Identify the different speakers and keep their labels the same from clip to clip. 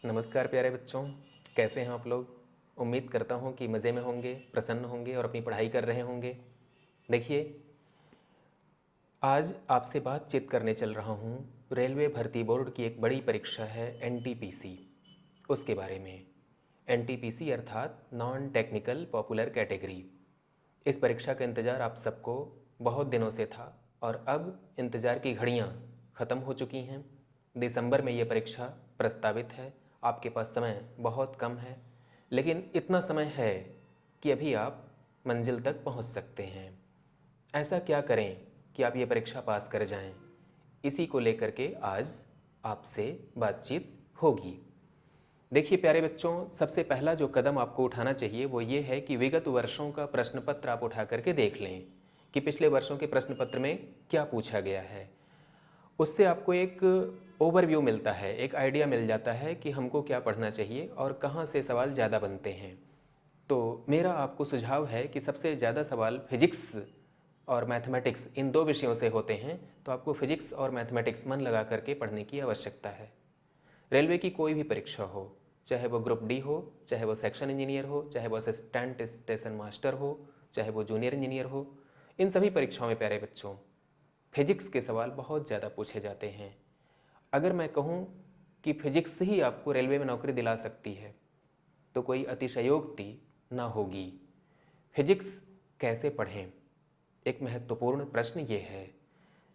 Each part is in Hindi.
Speaker 1: नमस्कार प्यारे बच्चों, कैसे हैं आप लोग। उम्मीद करता हूं कि मज़े में होंगे, प्रसन्न होंगे और अपनी पढ़ाई कर रहे होंगे। देखिए, आज आपसे बातचीत करने चल रहा हूं रेलवे भर्ती बोर्ड की एक बड़ी परीक्षा है एनटीपीसी, उसके बारे में। एनटीपीसी अर्थात नॉन टेक्निकल पॉपुलर कैटेगरी। इस परीक्षा का इंतज़ार आप सबको बहुत दिनों से था और अब इंतज़ार की घड़ियां ख़त्म हो चुकी हैं। दिसंबर में ये परीक्षा प्रस्तावित है। आपके पास समय बहुत कम है, लेकिन इतना समय है कि अभी आप मंजिल तक पहुंच सकते हैं। ऐसा क्या करें कि आप ये परीक्षा पास कर जाएं? इसी को लेकर के आज आपसे बातचीत होगी। देखिए प्यारे बच्चों, सबसे पहला जो कदम आपको उठाना चाहिए वो ये है कि विगत वर्षों का प्रश्न पत्र आप उठा करके देख लें कि पिछले वर्षों के प्रश्न पत्र में क्या पूछा गया है। उससे आपको एक ओवरव्यू मिलता है, एक आइडिया मिल जाता है कि हमको क्या पढ़ना चाहिए और कहाँ से सवाल ज़्यादा बनते हैं। तो मेरा आपको सुझाव है कि सबसे ज़्यादा सवाल फिजिक्स और मैथमेटिक्स इन दो विषयों से होते हैं, तो आपको फिजिक्स और मैथमेटिक्स मन लगा करके पढ़ने की आवश्यकता है। रेलवे की कोई भी परीक्षा हो, चाहे वो ग्रुप डी हो, चाहे वो सेक्शन इंजीनियर हो, चाहे वो असिस्टेंट स्टेशन मास्टर हो, चाहे वो जूनियर इंजीनियर हो, इन सभी परीक्षाओं में प्यारे बच्चों फिजिक्स के सवाल बहुत ज़्यादा पूछे जाते हैं। अगर मैं कहूँ कि फिजिक्स ही आपको रेलवे में नौकरी दिला सकती है तो कोई अतिशयोक्ति ना होगी। फिजिक्स कैसे पढ़ें, एक महत्वपूर्ण प्रश्न ये है।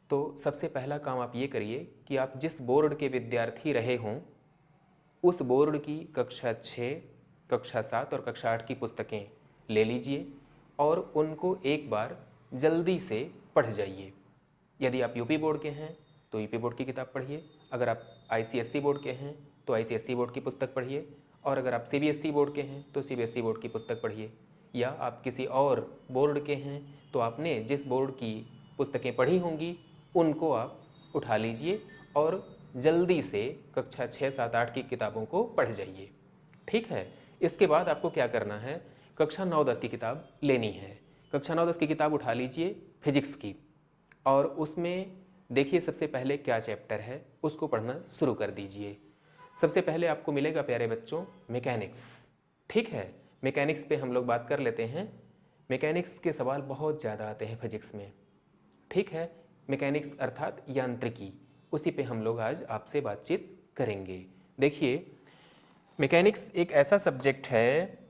Speaker 1: तो सबसे पहला काम आप ये करिए कि आप जिस बोर्ड के विद्यार्थी रहे हों उस बोर्ड की कक्षा 6, कक्षा 7 और कक्षा 8 की पुस्तकें ले लीजिए और उनको एक बार जल्दी से पढ़ जाइए। यदि आप यूपी बोर्ड के हैं तो यूपी बोर्ड की किताब पढ़िए, अगर आप आईसीएसई बोर्ड के हैं तो आईसीएसई बोर्ड की पुस्तक पढ़िए, और अगर आप सीबीएसई बोर्ड के हैं तो सीबीएसई बोर्ड की पुस्तक पढ़िए, या आप किसी और बोर्ड के हैं तो आपने जिस बोर्ड की पुस्तकें पढ़ी होंगी उनको आप उठा लीजिए और जल्दी से कक्षा 6, 7, 8 की किताबों को पढ़ जाइए। ठीक है। इसके बाद आपको क्या करना है, कक्षा 9, 10 की किताब लेनी है। कक्षा 9, 10 की किताब उठा लीजिए फिजिक्स की, और उसमें देखिए सबसे पहले क्या चैप्टर है उसको पढ़ना शुरू कर दीजिए। सबसे पहले आपको मिलेगा प्यारे बच्चों मैकेनिक्स। ठीक है, मैकेनिक्स पे हम लोग बात कर लेते हैं। मैकेनिक्स के सवाल बहुत ज़्यादा आते हैं फिजिक्स में। ठीक है, मैकेनिक्स अर्थात यांत्रिकी, उसी पे हम लोग आज आपसे बातचीत करेंगे। देखिए, मैकेनिक्स एक ऐसा सब्जेक्ट है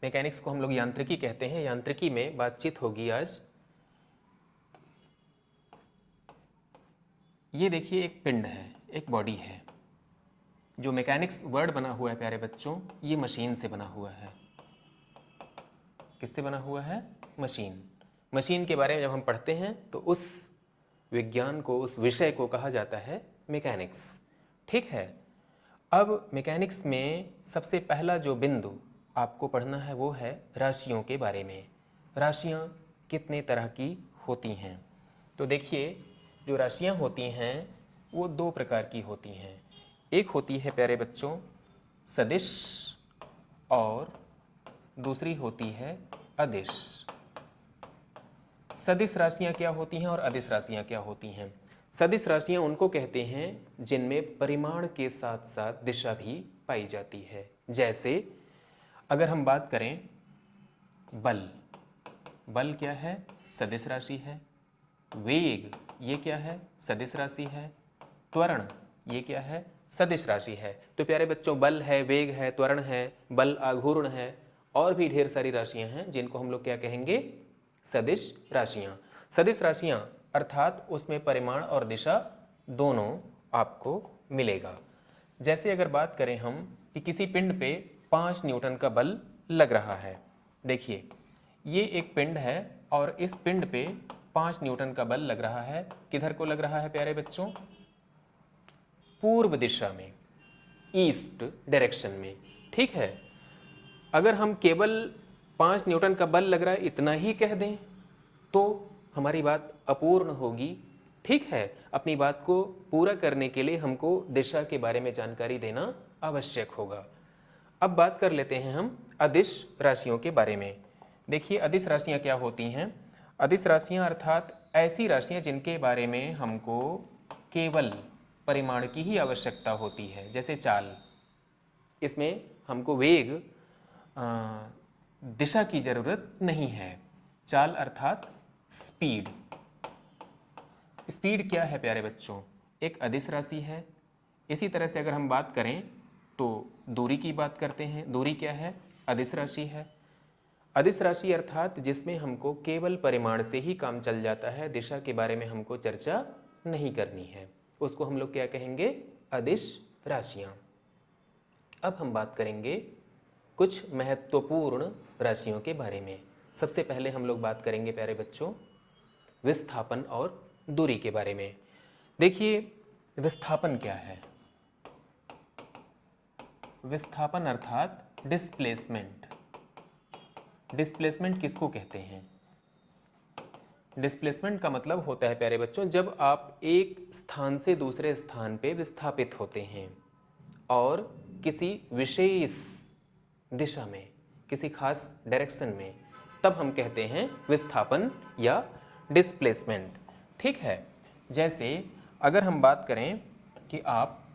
Speaker 1: मैकेनिक्स को हम लोग यांत्रिकी कहते हैं। यांत्रिकी में बातचीत होगी आज। ये देखिए एक पिंड है, एक बॉडी है। जो मैकेनिक्स वर्ड बना हुआ है प्यारे बच्चों, ये मशीन से बना हुआ है। किससे बना हुआ है? मशीन। मशीन के बारे में जब हम पढ़ते हैं तो उस विज्ञान को, उस विषय को कहा जाता है मैकेनिक्स। ठीक है। अब मैकेनिक्स में सबसे पहला जो बिंदु आपको पढ़ना है वो है राशियों के बारे में। राशियाँ कितने तरह की होती हैं? तो देखिए, जो राशियाँ होती हैं वो दो प्रकार की होती हैं। एक होती है प्यारे बच्चों सदिश, और दूसरी होती है अदिश। सदिश राशियाँ क्या होती हैं और अदिश राशियाँ क्या होती हैं? सदिश राशियाँ उनको कहते हैं जिनमें परिमाण के साथ साथ दिशा भी पाई जाती है। जैसे अगर हम बात करें बल, बल क्या है? सदिश राशि है। वेग, ये क्या है? सदिश राशि है। त्वरण, ये क्या है? सदिश राशि है। तो प्यारे बच्चों, बल है, वेग है, त्वरण है, बल आघूर्ण है, और भी ढेर सारी राशियां हैं जिनको हम लोग क्या कहेंगे? सदिश राशियां। सदिश राशियां अर्थात उसमें परिमाण और दिशा दोनों आपको मिलेगा। जैसे अगर बात करें हम कि किसी पिंड पे 5 न्यूटन का बल लग रहा है। देखिए, ये एक पिंड है और इस पिंड पे 5 न्यूटन का बल लग रहा है। किधर को लग रहा है प्यारे बच्चों? पूर्व दिशा में, ईस्ट डायरेक्शन में। ठीक है। अगर हम केवल 5 न्यूटन का बल लग रहा है इतना ही कह दें तो हमारी बात अपूर्ण होगी। ठीक है। अपनी बात को पूरा करने के लिए हमको दिशा के बारे में जानकारी देना आवश्यक होगा। अब बात कर लेते हैं हम अदिश राशियों के बारे में। देखिए अदिश राशियाँ क्या होती हैं? अदिश राशियाँ अर्थात ऐसी राशियाँ जिनके बारे में हमको केवल परिमाण की ही आवश्यकता होती है, जैसे चाल। इसमें हमको वेग दिशा की ज़रूरत नहीं है। चाल अर्थात स्पीड। स्पीड क्या है प्यारे बच्चों? एक अदिश राशि है। इसी तरह से अगर हम बात करें तो दूरी की बात करते हैं। दूरी क्या है? अदिश राशि है। अदिश राशि अर्थात जिसमें हमको केवल परिमाण से ही काम चल जाता है, दिशा के बारे में हमको चर्चा नहीं करनी है, उसको हम लोग क्या कहेंगे? अदिश राशियाँ। अब हम बात करेंगे कुछ महत्वपूर्ण राशियों के बारे में। सबसे पहले हम लोग बात करेंगे प्यारे बच्चों विस्थापन और दूरी के बारे में। देखिए विस्थापन क्या है? विस्थापन अर्थात डिस्प्लेसमेंट। डिस्प्लेसमेंट किसको कहते हैं? डिस्प्लेसमेंट का मतलब होता है प्यारे बच्चों जब आप एक स्थान से दूसरे स्थान पे विस्थापित होते हैं और किसी विशेष दिशा में, किसी खास डायरेक्शन में, तब हम कहते हैं विस्थापन या डिस्प्लेसमेंट। ठीक है। जैसे अगर हम बात करें कि आप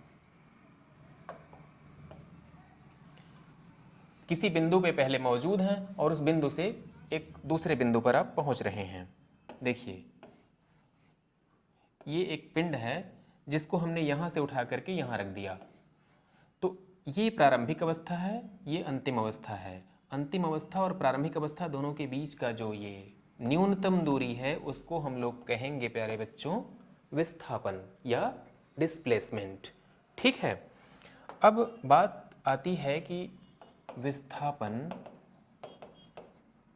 Speaker 1: किसी बिंदु पे पहले मौजूद हैं और उस बिंदु से एक दूसरे बिंदु पर आप पहुंच रहे हैं। देखिए ये एक पिंड है जिसको हमने यहाँ से उठा करके यहाँ रख दिया, तो ये प्रारंभिक अवस्था है, ये अंतिम अवस्था है। अंतिम अवस्था और प्रारंभिक अवस्था दोनों के बीच का जो ये न्यूनतम दूरी है उसको हम लोग कहेंगे प्यारे बच्चों विस्थापन या डिस्प्लेसमेंट। ठीक है। अब बात आती है कि विस्थापन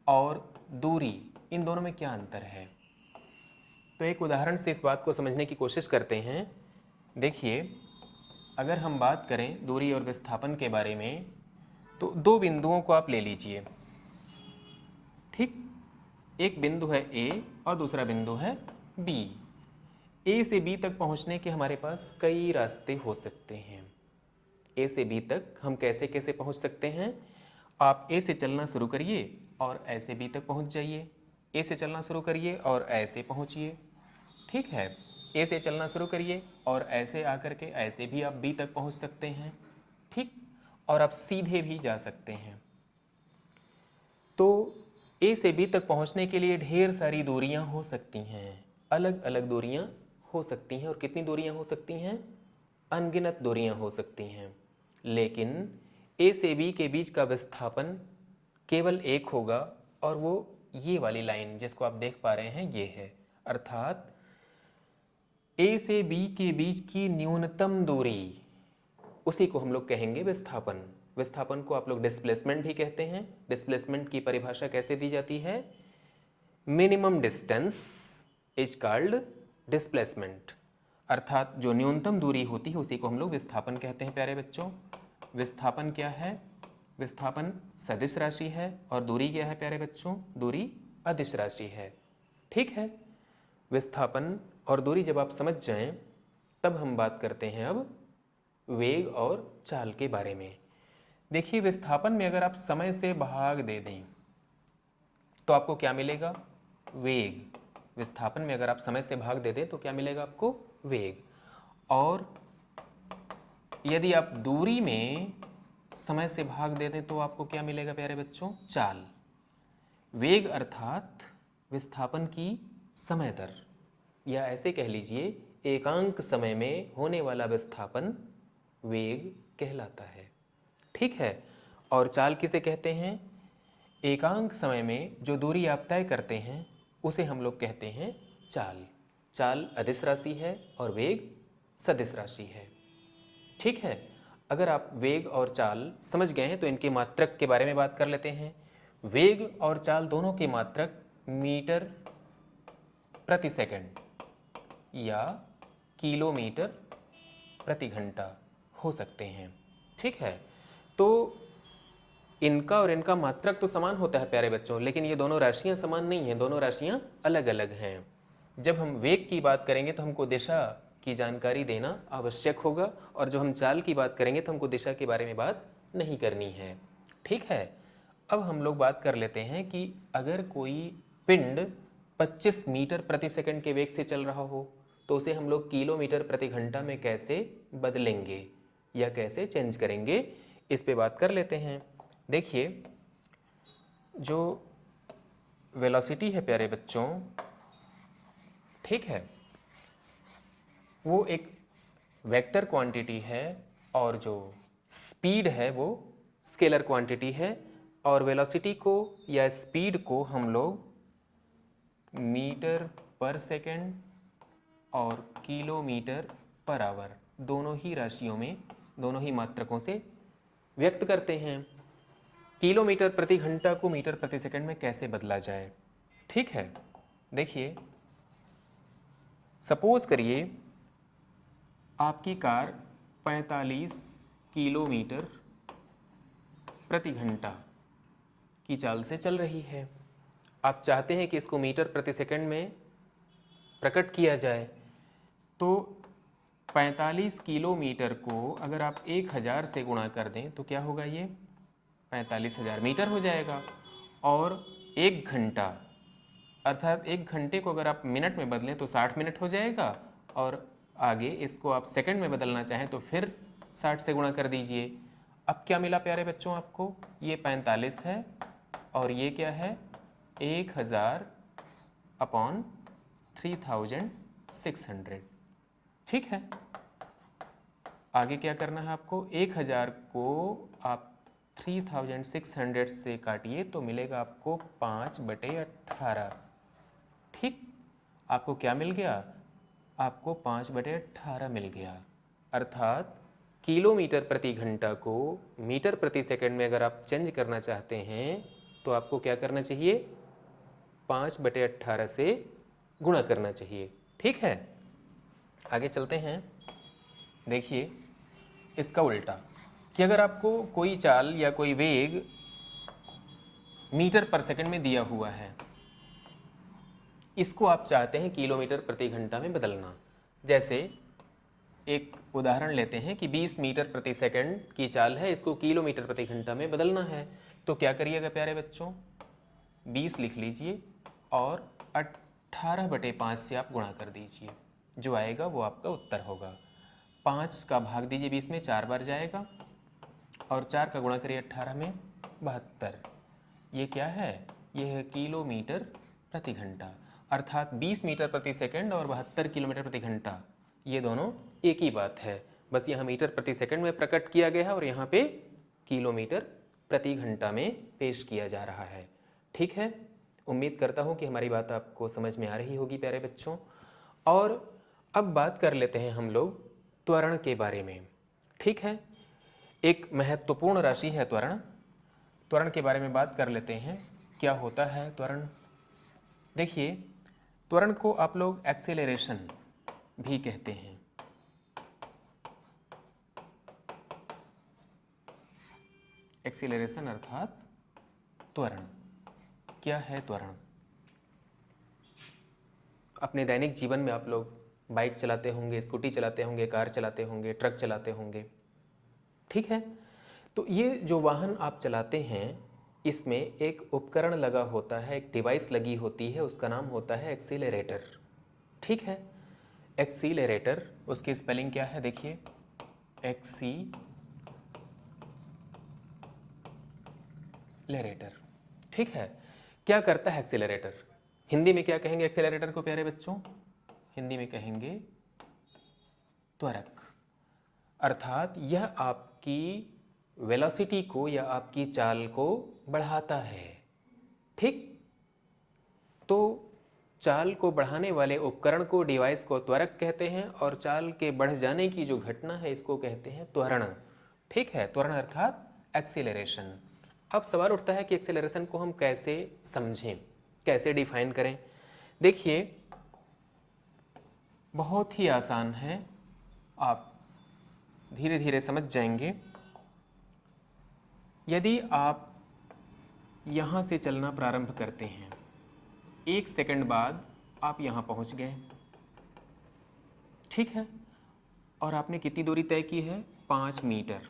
Speaker 1: और दूरी इन दोनों में क्या अंतर है। तो एक उदाहरण से इस बात को समझने की कोशिश करते हैं। देखिए अगर हम बात करें दूरी और विस्थापन के बारे में तो दो बिंदुओं को आप ले लीजिए। ठीक, एक बिंदु है A और दूसरा बिंदु है B। A से B तक पहुंचने के हमारे पास कई रास्ते हो सकते हैं। A से B तक हम कैसे कैसे पहुंच सकते हैं? आप A से चलना शुरू करिए और ऐसे B तक पहुंच जाइए। A से चलना शुरू करिए और ऐसे पहुंचिए। ठीक है। A से चलना शुरू करिए और ऐसे आकर के ऐसे भी आप B तक पहुंच सकते हैं। ठीक, और आप सीधे भी जा सकते हैं। तो A से B तक पहुंचने के लिए ढेर सारी दूरियां हो सकती हैं, अलग अलग दूरियां हो सकती हैं। और कितनी दूरियां हो सकती हैं? अनगिनत दूरियां हो सकती हैं। लेकिन A से B के बीच का विस्थापन केवल एक होगा और वो ये वाली लाइन जिसको आप देख पा रहे हैं ये है। अर्थात A से B के बीच की न्यूनतम दूरी, उसी को हम लोग कहेंगे विस्थापन। विस्थापन को आप लोग डिस्प्लेसमेंट भी कहते हैं। डिस्प्लेसमेंट की परिभाषा कैसे दी जाती है? Minimum distance is called displacement. अर्थात जो न्यूनतम दूरी होती है उसी को हम लोग विस्थापन कहते हैं। प्यारे बच्चों विस्थापन क्या है? विस्थापन सदिश राशि है और दूरी क्या है प्यारे बच्चों? दूरी अदिश राशि है। ठीक है। विस्थापन और दूरी जब आप समझ जाएं तब हम बात करते हैं अब वेग और चाल के बारे में। देखिए विस्थापन में अगर आप समय से भाग दे दें तो आपको क्या मिलेगा? वेग। विस्थापन में अगर आप समय से भाग दे दें तो क्या मिलेगा आपको? वेग। और यदि आप दूरी में समय से भाग दे दें तो आपको क्या मिलेगा प्यारे बच्चों? चाल। वेग अर्थात विस्थापन की समय दर, या ऐसे कह लीजिए एकांक समय में होने वाला विस्थापन वेग कहलाता है। ठीक है। और चाल किसे कहते हैं? एकांक समय में जो दूरी आप तय करते हैं उसे हम लोग कहते हैं चाल। चाल अदिश राशि है और वेग सदिश राशि है। ठीक है। अगर आप वेग और चाल समझ गए हैं तो इनके मात्रक के बारे में बात कर लेते हैं। वेग और चाल दोनों के मात्रक मीटर प्रति सेकंड या किलोमीटर प्रति घंटा हो सकते हैं। ठीक है। तो इनका और इनका मात्रक तो समान होता है प्यारे बच्चों, लेकिन ये दोनों राशियां समान नहीं हैं, दोनों राशियां अलग अलग हैं। जब हम वेग की बात करेंगे तो हमको दिशा की जानकारी देना आवश्यक होगा, और जब हम चाल की बात करेंगे तो हमको दिशा के बारे में बात नहीं करनी है। ठीक है। अब हम लोग बात कर लेते हैं कि अगर कोई पिंड 25 मीटर प्रति सेकंड के वेग से चल रहा हो तो उसे हम लोग किलोमीटर प्रति घंटा में कैसे बदलेंगे या कैसे चेंज करेंगे, इस पे बात कर लेते हैं। देखिए, जो वेलोसिटी है प्यारे बच्चों, ठीक है, वो एक वेक्टर क्वांटिटी है और जो स्पीड है वो स्केलर क्वांटिटी है। और वेलोसिटी को या स्पीड को हम लोग मीटर पर सेकेंड और किलोमीटर पर आवर दोनों ही राशियों में, दोनों ही मात्रकों से व्यक्त करते हैं। किलोमीटर प्रति घंटा को मीटर प्रति सेकंड में कैसे बदला जाए, ठीक है। देखिए, सपोज करिए आपकी कार 45 किलोमीटर प्रति घंटा की चाल से चल रही है। आप चाहते हैं कि इसको मीटर प्रति सेकंड में प्रकट किया जाए, तो 45 किलोमीटर को अगर आप 1000 से गुणा कर दें तो क्या होगा, ये 45,000 मीटर हो जाएगा। और 1 घंटा अर्थात 1 घंटे को अगर आप मिनट में बदलें तो 60 मिनट हो जाएगा। और आगे इसको आप सेकंड में बदलना चाहें तो फिर 60 से गुणा कर दीजिए। अब क्या मिला प्यारे बच्चों आपको, ये 45 है और ये क्या है 1000 अपॉन 3600, ठीक है। आगे क्या करना है आपको, 1000 को आप 3600 से काटिए तो मिलेगा आपको 5/18, ठीक। आपको क्या मिल गया, आपको 5/18 मिल गया। अर्थात किलोमीटर प्रति घंटा को मीटर प्रति सेकंड में अगर आप चेंज करना चाहते हैं तो आपको क्या करना चाहिए, 5/18 से गुणा करना चाहिए, ठीक है। आगे चलते हैं। देखिए, इसका उल्टा कि अगर आपको कोई चाल या कोई वेग मीटर पर सेकंड में दिया हुआ है, इसको आप चाहते हैं किलोमीटर प्रति घंटा में बदलना। जैसे एक उदाहरण लेते हैं कि 20 मीटर प्रति सेकंड की चाल है, इसको किलोमीटर प्रति घंटा में बदलना है। तो क्या करिएगा प्यारे बच्चों, 20 लिख लीजिए और 18/5 से आप गुणा कर दीजिए, जो आएगा वो आपका उत्तर होगा। 5 का भाग दीजिए 20 में, 4 बार जाएगा और 4 का गुणा करिए 18 में, 72। ये क्या है, ये है किलोमीटर प्रति घंटा। अर्थात 20 मीटर प्रति सेकंड और 72 किलोमीटर प्रति घंटा, ये दोनों एक ही बात है। बस यहाँ मीटर प्रति सेकंड में प्रकट किया गया है और यहाँ पे किलोमीटर प्रति घंटा में पेश किया जा रहा है, ठीक है। उम्मीद करता हूँ कि हमारी बात आपको समझ में आ रही होगी प्यारे बच्चों। और अब बात कर लेते हैं हम लोग त्वरण के बारे में, ठीक है। एक महत्वपूर्ण राशि है त्वरण। त्वरण के बारे में बात कर लेते हैं, क्या होता है त्वरण। देखिए, त्वरण को आप लोग एक्सेलरेशन भी कहते हैं। एक्सेलरेशन अर्थात त्वरण। क्या है त्वरण? अपने दैनिक जीवन में आप लोग बाइक चलाते होंगे, स्कूटी चलाते होंगे, कार चलाते होंगे, ट्रक चलाते होंगे, ठीक है। तो ये जो वाहन आप चलाते हैं, इसमें एक उपकरण लगा होता है, एक डिवाइस लगी होती है, उसका नाम होता है एक्सीलरेटर, ठीक है। एक्सीलरेटर, उसकी स्पेलिंग क्या है, देखिए, एक्सीलरेटर, ठीक है। क्या करता है एक्सीलरेटर? हिंदी में क्या कहेंगे एक्सीलरेटर को प्यारे बच्चों? हिंदी में कहेंगे त्वरक। अर्थात यह आपकी वेलोसिटी को या आपकी चाल को बढ़ाता है, ठीक। तो चाल को बढ़ाने वाले उपकरण को, डिवाइस को त्वरक कहते हैं और चाल के बढ़ जाने की जो घटना है इसको कहते हैं त्वरण, ठीक है। त्वरण अर्थात एक्सीलरेशन। अब सवाल उठता है कि एक्सीलरेशन को हम कैसे समझें, कैसे डिफाइन करें। देखिए, बहुत ही आसान है, आप धीरे धीरे समझ जाएंगे। यदि आप यहाँ से चलना प्रारंभ करते हैं, 1 सेकंड बाद आप यहाँ पहुँच गए, ठीक है। और आपने कितनी दूरी तय की है, 5 मीटर।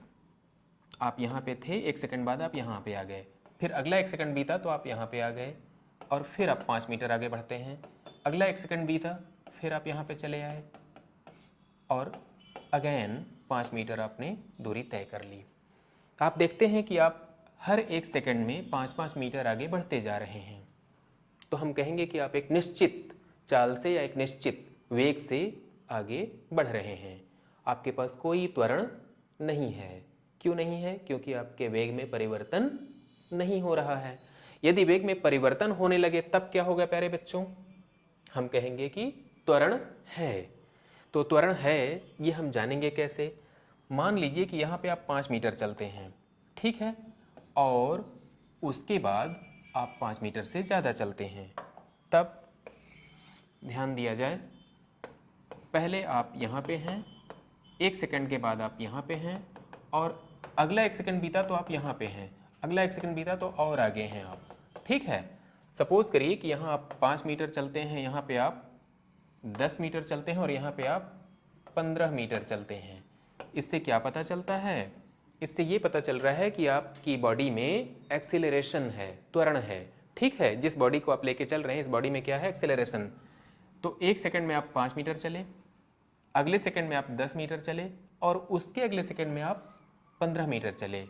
Speaker 1: आप यहाँ पे थे, 1 सेकंड बाद आप यहाँ पे आ गए, फिर अगला 1 सेकंड बीता तो आप यहाँ पे आ गए और फिर आप 5 मीटर आगे बढ़ते हैं। अगला 1 सेकंड बीता, फिर आप यहाँ पे चले आए और अगेन 5 मीटर आपने दूरी तय कर ली। आप देखते हैं कि आप हर 1 सेकंड में 5-5 मीटर आगे बढ़ते जा रहे हैं। तो हम कहेंगे कि आप एक निश्चित चाल से या एक निश्चित वेग से आगे बढ़ रहे हैं। आपके पास कोई त्वरण नहीं है। क्यों नहीं है? क्योंकि आपके वेग में परिवर्तन नहीं हो रहा है। यदि वेग में परिवर्तन होने लगे तब क्या होगा प्यारे बच्चों? हम कहेंगे कि त्वरण है। तो त्वरण है ये हम जानेंगे कैसे? मान लीजिए कि यहाँ पे आप 5 मीटर चलते हैं, ठीक है, और उसके बाद आप 5 मीटर से ज़्यादा चलते हैं, तब ध्यान दिया जाए, पहले आप यहाँ पे हैं, 1 सेकंड के बाद आप यहाँ पे हैं और अगला 1 सेकंड बीता तो आप यहाँ पे हैं, अगला 1 सेकंड बीता तो और आगे हैं आप, ठीक है। सपोज़ करिए कि यहाँ आप 5 मीटर चलते हैं, यहाँ पे आप 10 मीटर चलते हैं और यहाँ पे आप 15 मीटर चलते हैं। इससे क्या पता चलता है? इससे ये पता चल रहा है कि आपकी बॉडी में एक्सीलरेशन है, त्वरण है, ठीक है। जिस बॉडी को आप लेके चल रहे हैं इस बॉडी में क्या है? एक्सीलरेशन। तो 1 सेकंड में आप 5 मीटर चले, अगले सेकंड में आप 10 मीटर चले और उसके अगले सेकंड में आप 15 मीटर चले।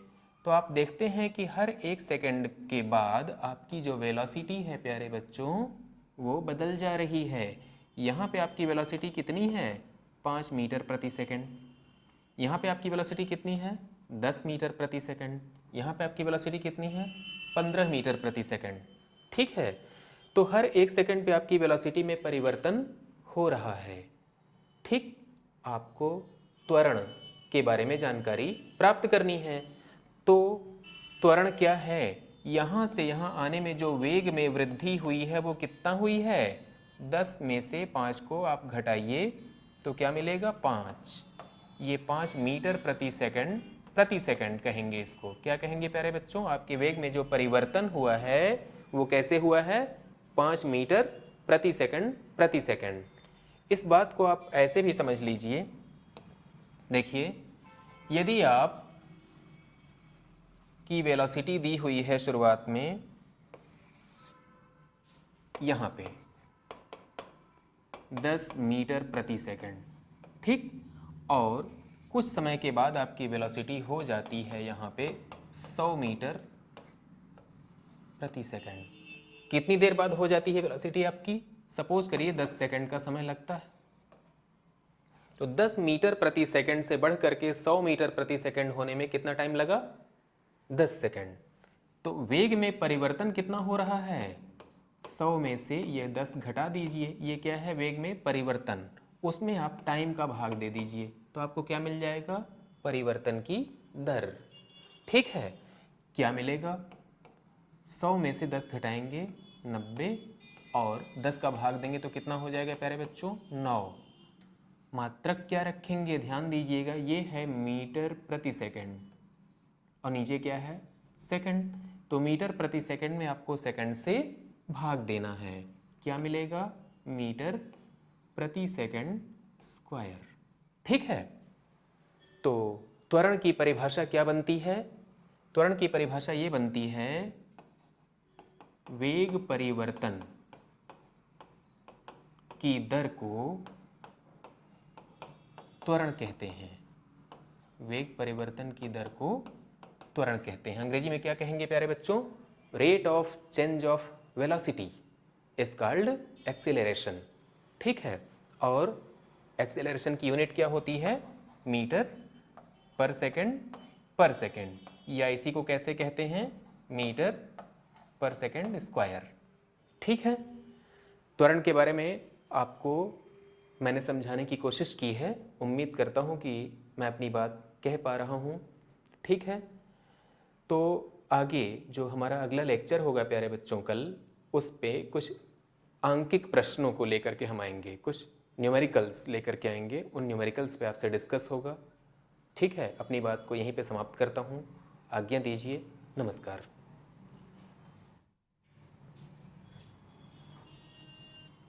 Speaker 1: तो आप देखते हैं कि हर 1 सेकंड के बाद आपकी जो वेलोसिटी है प्यारे बच्चों वो बदल जा रही है। यहाँ पे आपकी वेलोसिटी कितनी है? 5 मीटर प्रति सेकंड। यहाँ पे आपकी वेलोसिटी कितनी है? 10 मीटर प्रति सेकंड। यहाँ पे आपकी वेलोसिटी कितनी है? 15 मीटर प्रति सेकंड, ठीक है। तो हर 1 सेकंड पे आपकी वेलोसिटी में परिवर्तन हो रहा है, ठीक। आपको त्वरण के बारे में जानकारी प्राप्त करनी है। तो त्वरण क्या है? यहाँ से यहाँ आने में जो वेग में वृद्धि हुई है वो कितना हुई है? 10 में से 5 को आप घटाइए तो क्या मिलेगा? 5। ये 5 मीटर प्रति सेकंड कहेंगे इसको। क्या कहेंगे प्यारे बच्चों? आपके वेग में जो परिवर्तन हुआ है वो कैसे हुआ है? 5 मीटर प्रति सेकंड। इस बात को आप ऐसे भी समझ लीजिए, देखिए, यदि आप की वेलोसिटी दी हुई है शुरुआत में यहाँ पे 10 मीटर प्रति सेकंड, ठीक, और कुछ समय के बाद आपकी वेलोसिटी हो जाती है यहाँ पे 100 मीटर प्रति सेकंड। कितनी देर बाद हो जाती है वेलोसिटी आपकी? सपोज करिए 10 सेकंड का समय लगता है। तो 10 मीटर प्रति सेकंड से बढ़ करके 100 मीटर प्रति सेकंड होने में कितना टाइम लगा? 10 सेकंड। तो वेग में परिवर्तन कितना हो रहा है? 100 में से ये 10 घटा दीजिए, ये क्या है? वेग में परिवर्तन। उसमें आप टाइम का भाग दे दीजिए तो आपको क्या मिल जाएगा? परिवर्तन की दर, ठीक है। क्या मिलेगा? 100 में से 10 घटाएंगे 90 और 10 का भाग देंगे तो कितना हो जाएगा प्यारे बच्चों? 9। मात्रक क्या रखेंगे? ध्यान दीजिएगा, ये है मीटर प्रति सेकंड और नीचे क्या है? सेकंड। तो मीटर प्रति सेकंड में आपको सेकंड से भाग देना है। क्या मिलेगा? मीटर प्रति सेकंड स्क्वायर, ठीक है। तो त्वरण की परिभाषा क्या बनती है? त्वरण की परिभाषा ये बनती है, वेग परिवर्तन की दर को त्वरण कहते हैं। वेग परिवर्तन की दर को त्वरण कहते हैं। अंग्रेजी में क्या कहेंगे प्यारे बच्चों? Rate of change of velocity is called acceleration, ठीक है। और एक्सीलरेशन की यूनिट क्या होती है? मीटर पर सेकंड, या इसी को कैसे कहते हैं? मीटर पर सेकंड स्क्वायर, ठीक है। त्वरण के बारे में आपको मैंने समझाने की कोशिश की है। उम्मीद करता हूँ कि मैं अपनी बात कह पा रहा हूँ, ठीक है। तो आगे जो हमारा अगला लेक्चर होगा प्यारे बच्चों कल, उस पे कुछ आंकिक प्रश्नों को लेकर के हम आएंगे, कुछ न्यूमेरिकल्स लेकर के आएंगे। उन न्यूमेरिकल्स पे आपसे डिस्कस होगा, ठीक है। अपनी बात को यहीं पे समाप्त करता हूँ। आज्ञा दीजिए। नमस्कार।